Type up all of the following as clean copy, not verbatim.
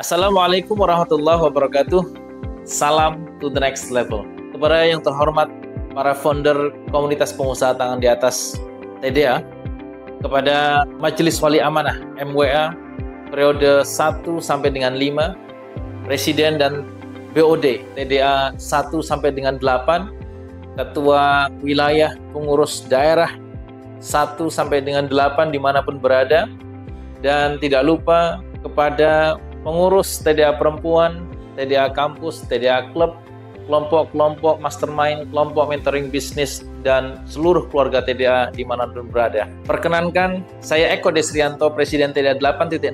Assalamualaikum warahmatullahi wabarakatuh. Salam to the next level. Kepada yang terhormat para founder komunitas pengusaha tangan di atas TDA, kepada Majelis Wali Amanah MWA periode 1 sampai dengan 5, Presiden dan BOD TDA 1 sampai dengan 8, Ketua Wilayah Pengurus Daerah 1 sampai dengan 8 dimanapun berada, dan tidak lupa kepada pengurus TDA Perempuan, TDA Kampus, TDA Klub, kelompok-kelompok mastermind, kelompok mentoring bisnis, dan seluruh keluarga TDA dimanapun berada. Perkenankan, saya Eko Desrianto, Presiden TDA 8.0,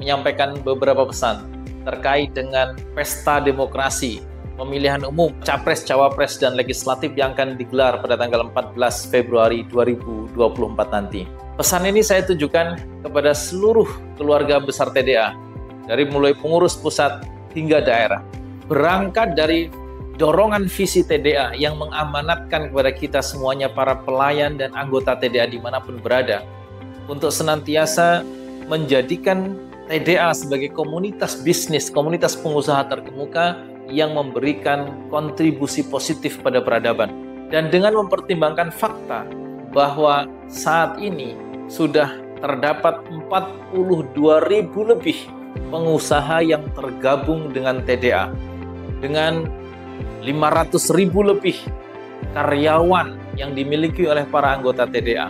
menyampaikan beberapa pesan terkait dengan pesta demokrasi, pemilihan umum, Capres, Cawapres, dan Legislatif yang akan digelar pada tanggal 14 Februari 2024 nanti. Pesan ini saya tujukan kepada seluruh keluarga besar TDA, dari mulai pengurus pusat hingga daerah. Berangkat dari dorongan visi TDA yang mengamanatkan kepada kita semuanya, para pelayan dan anggota TDA dimanapun berada, untuk senantiasa menjadikan TDA sebagai komunitas bisnis, komunitas pengusaha terkemuka yang memberikan kontribusi positif pada peradaban. Dan dengan mempertimbangkan fakta bahwa saat ini sudah terdapat 42.000 lebih pengusaha yang tergabung dengan TDA, dengan 500.000 lebih karyawan yang dimiliki oleh para anggota TDA.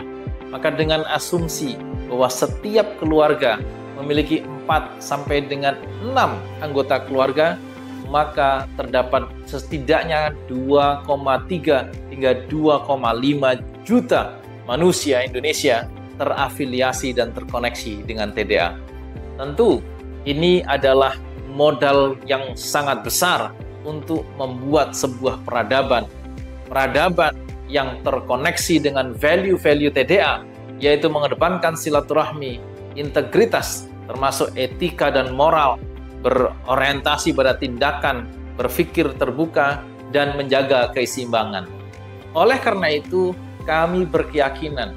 Maka dengan asumsi bahwa setiap keluarga memiliki 4 sampai dengan 6 anggota keluarga, maka terdapat setidaknya 2,3 hingga 2,5 juta manusia Indonesia terafiliasi dan terkoneksi dengan TDA. Tentu ini adalah modal yang sangat besar untuk membuat sebuah peradaban yang terkoneksi dengan value-value TDA, yaitu mengedepankan silaturahmi, integritas, termasuk etika dan moral, berorientasi pada tindakan, berpikir terbuka, dan menjaga keseimbangan. Oleh karena itu, kami berkeyakinan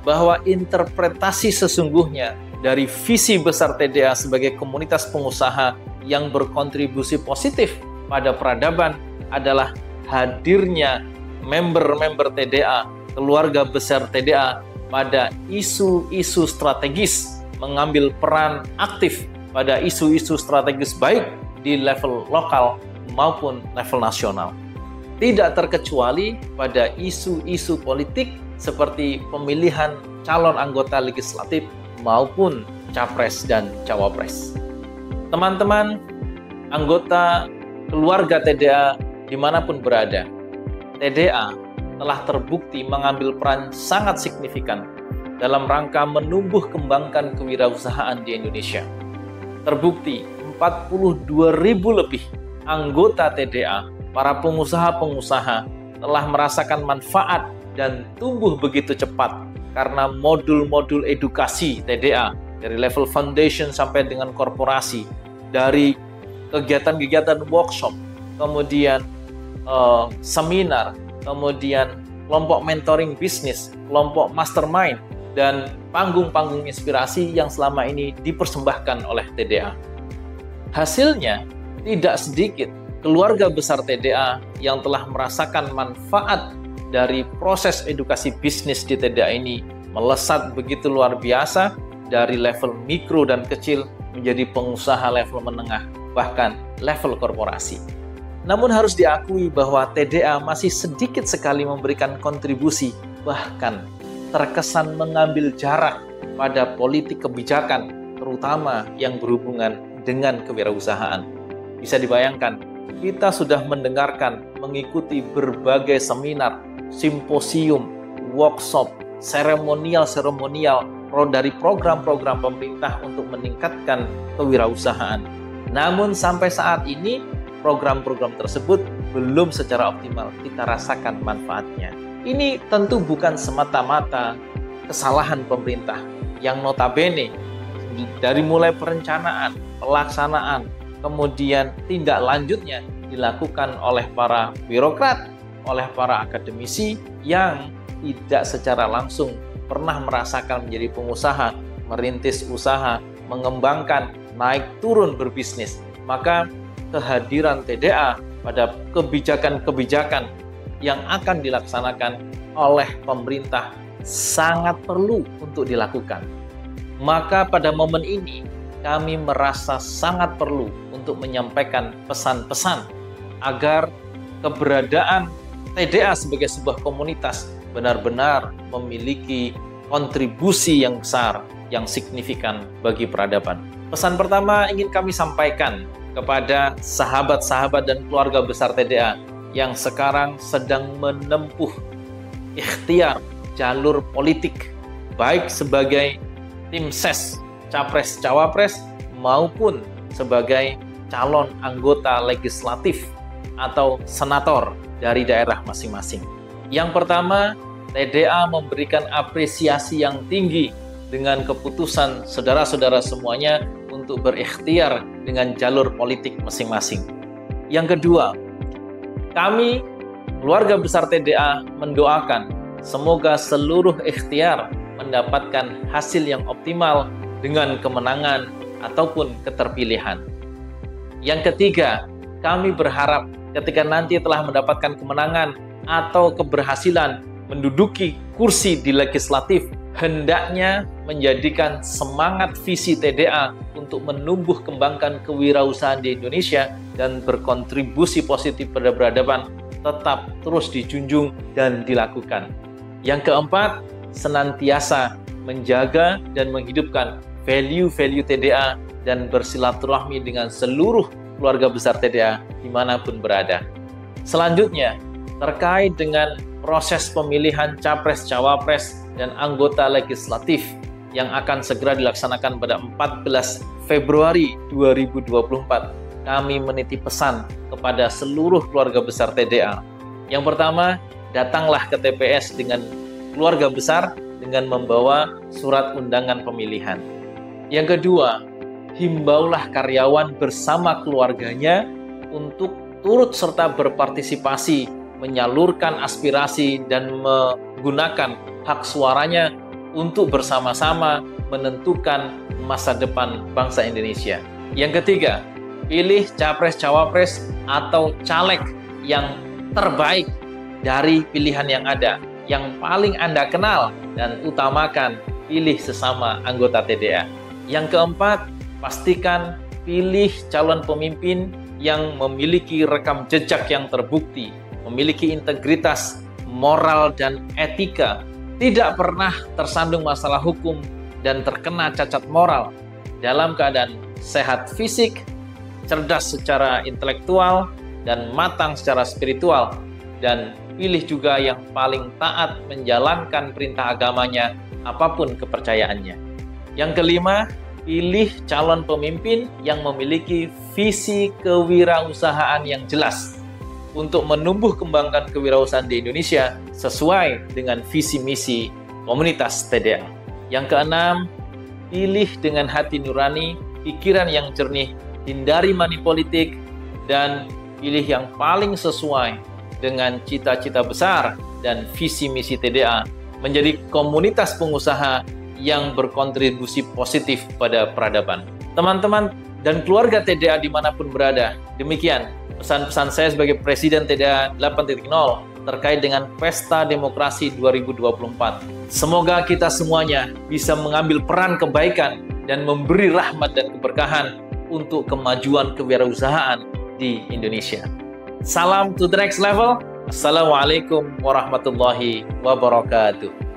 bahwa interpretasi sesungguhnya dari visi besar TDA sebagai komunitas pengusaha yang berkontribusi positif pada peradaban adalah hadirnya member-member TDA, keluarga besar TDA, pada isu-isu strategis, mengambil peran aktif pada isu-isu strategis baik di level lokal maupun level nasional. Tidak terkecuali pada isu-isu politik seperti pemilihan calon anggota legislatif maupun Capres dan Cawapres. Teman-teman, anggota keluarga TDA dimanapun berada, TDA telah terbukti mengambil peran sangat signifikan dalam rangka menumbuh kembangkan kewirausahaan di Indonesia. Terbukti 42.000 lebih anggota TDA, para pengusaha-pengusaha, telah merasakan manfaat dan tumbuh begitu cepat karena modul-modul edukasi TDA dari level foundation sampai dengan korporasi, dari kegiatan-kegiatan workshop, kemudian seminar, kemudian kelompok mentoring bisnis, kelompok mastermind, dan panggung-panggung inspirasi yang selama ini dipersembahkan oleh TDA. Hasilnya, tidak sedikit keluarga besar TDA yang telah merasakan manfaat dari proses edukasi bisnis di TDA ini melesat begitu luar biasa dari level mikro dan kecil menjadi pengusaha level menengah, bahkan level korporasi. Namun harus diakui bahwa TDA masih sedikit sekali memberikan kontribusi, bahkan terkesan mengambil jarak pada politik kebijakan, terutama yang berhubungan dengan kewirausahaan. Bisa dibayangkan, kita sudah mendengarkan, mengikuti berbagai seminar, simposium, workshop, seremonial dari program-program pemerintah untuk meningkatkan kewirausahaan. Namun sampai saat ini, program-program tersebut belum secara optimal kita rasakan manfaatnya. Ini tentu bukan semata-mata kesalahan pemerintah yang notabene dari mulai perencanaan, pelaksanaan, kemudian tindak lanjutnya dilakukan oleh para birokrat, oleh para akademisi yang tidak secara langsung pernah merasakan menjadi pengusaha, merintis usaha, mengembangkan naik turun berbisnis. Maka kehadiran TDA pada kebijakan-kebijakan yang akan dilaksanakan oleh pemerintah sangat perlu untuk dilakukan. Maka pada momen ini kami merasa sangat perlu untuk menyampaikan pesan-pesan agar keberadaan TDA sebagai sebuah komunitas benar-benar memiliki kontribusi yang besar, yang signifikan bagi peradaban. Pesan pertama ingin kami sampaikan kepada sahabat-sahabat dan keluarga besar TDA yang sekarang sedang menempuh ikhtiar jalur politik, baik sebagai tim ses, capres-cawapres, maupun sebagai calon anggota legislatif atau senator dari daerah masing-masing. Yang pertama, TDA memberikan apresiasi yang tinggi dengan keputusan saudara-saudara semuanya untuk berikhtiar dengan jalur politik masing-masing. Yang kedua, kami, keluarga besar TDA, mendoakan semoga seluruh ikhtiar mendapatkan hasil yang optimal dengan kemenangan ataupun keterpilihan. Yang ketiga, kami berharap ketika nanti telah mendapatkan kemenangan atau keberhasilan menduduki kursi di legislatif, hendaknya menjadikan semangat visi TDA untuk menumbuh kembangkan kewirausahaan di Indonesia dan berkontribusi positif pada peradaban tetap terus dijunjung dan dilakukan. Yang keempat, senantiasa menjaga dan menghidupkan value-value TDA dan bersilaturahmi dengan seluruh keluarga besar TDA dimanapun berada. Selanjutnya, terkait dengan proses pemilihan capres-cawapres dan anggota legislatif yang akan segera dilaksanakan pada 14 Februari 2024, kami menitip pesan kepada seluruh keluarga besar TDA. Yang pertama, datanglah ke TPS dengan keluarga besar dengan membawa surat undangan pemilihan. Yang kedua, himbaulah karyawan bersama keluarganya untuk turut serta berpartisipasi, menyalurkan aspirasi dan menggunakan hak suaranya untuk bersama-sama menentukan masa depan bangsa Indonesia. Yang ketiga, pilih capres-cawapres atau caleg yang terbaik dari pilihan yang ada, yang paling Anda kenal, dan utamakan pilih sesama anggota TDA. Yang keempat, pastikan pilih calon pemimpin yang memiliki rekam jejak yang terbukti, memiliki integritas, moral, dan etika, tidak pernah tersandung masalah hukum dan terkena cacat moral, dalam keadaan sehat fisik, cerdas secara intelektual, dan matang secara spiritual, dan pilih juga yang paling taat menjalankan perintah agamanya, apapun kepercayaannya. Yang kelima, pilih calon pemimpin yang memiliki visi kewirausahaan yang jelas untuk menumbuh kembangkan kewirausahaan di Indonesia sesuai dengan visi misi komunitas TDA. Yang keenam, pilih dengan hati nurani, pikiran yang jernih, hindari money politik, dan pilih yang paling sesuai dengan cita-cita besar dan visi misi TDA menjadi komunitas pengusaha yang berkontribusi positif pada peradaban. Teman-teman dan keluarga TDA dimanapun berada, demikian pesan-pesan saya sebagai Presiden TDA 8.0 terkait dengan Pesta Demokrasi 2024. Semoga kita semuanya bisa mengambil peran kebaikan dan memberi rahmat dan keberkahan untuk kemajuan kewirausahaan di Indonesia. Salam to the next level. Assalamualaikum warahmatullahi wabarakatuh.